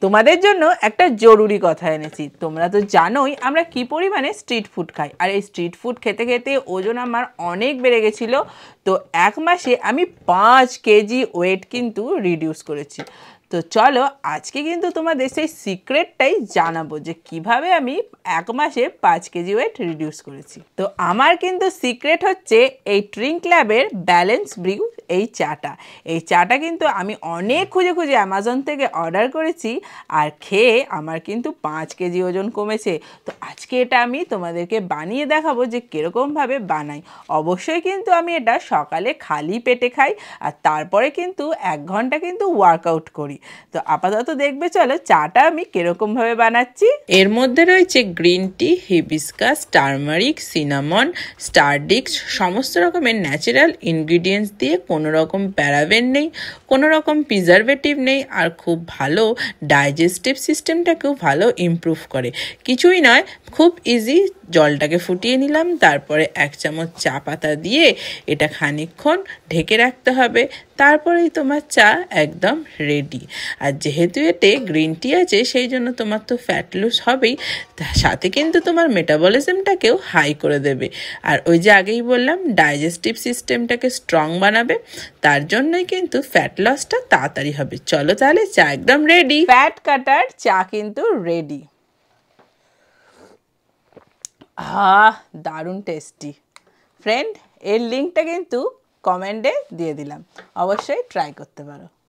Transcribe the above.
তোমাদের জন্য একটা জরুরি কথা এনেছি। তোমরা তো জানোই আমরা কি পরিমাণে স্ট্রিট ফুড খাই, আর এই স্ট্রিট ফুড খেতে খেতে ওজন আমার অনেক বেড়ে গেছিলো। তো 1 মাসে আমি 5 কেজি ওয়েট কিন্তু রিডিউস করেছি। তো চলো আজকে কিন্তু তোমাদের সেই সিক্রেটটাই জানাবো যে কিভাবে আমি 1 মাসে 5 কেজি ওয়েট রিডিউস করেছি। তো আমার কিন্তু সিক্রেট হচ্ছে এই ড্রিঙ্ক ল্যাবের ব্যালেন্স ব্রিউ এই চাটা। এই চাটা কিন্তু আমি অনেক খুঁজে খুঁজে অ্যামাজন থেকে অর্ডার করেছি, আর খেয়ে আমার কিন্তু 5 কেজি ওজন কমেছে। তো আজকে এটা আমি তোমাদেরকে বানিয়ে দেখাবো যে কীরকমভাবে বানাই। অবশ্যই কিন্তু আমি এটা সকালে খালি পেটে খাই, আর তারপরে কিন্তু 1 ঘন্টা কিন্তু ওয়ার্কআউট করি। তো আপাতত দেখবে চলো চাটা আমি কীরকমভাবে বানাচ্ছি। এর মধ্যে রয়েছে green tea, hibiscus, turmeric, cinnamon, স্টারডিক্স, সমস্ত রকমের ন্যাচারাল ইনগ্রিডিয়েন্টস দিয়ে, কোনো রকম প্যারাবেন নেই, কোনো রকম প্রিজারভেটিভ নেই, আর খুব ভালো ডাইজেস্টিভ সিস্টেমটাকেও ভালো ইমপ্রুভ করে। কিছুই নয়, খুব ইজি। জলটাকে ফুটিয়ে নিলাম, তারপরে 1 চামচ চা পাতা দিয়ে এটা খানিকক্ষণ ঢেকে রাখতে হবে, তারপরেই তোমার চা একদম রেডি। আর যেহেতু এতে গ্রিন টি আছে সেই জন্য তোমার তো ফ্যাট লস হবেই, সাথে কিন্তু তোমার মেটাবলিজমটাকেও হাই করে দেবে। আর ওই যে আগেই বললাম ডাইজেস্টিভ সিস্টেমটাকে স্ট্রং বানাবে, তার জন্যই কিন্তু ফ্যাট লসটা তাড়াতাড়ি হবে। চলো তাহলে চা একদম রেডি। ফ্যাট কাটার চা কিন্তু রেডি। দারুণ টেস্টি ফ্রেন্ড। এর লিঙ্কটা কিন্তু কমেন্টে দিয়ে দিলাম, অবশ্যই ট্রাই করতে পারো।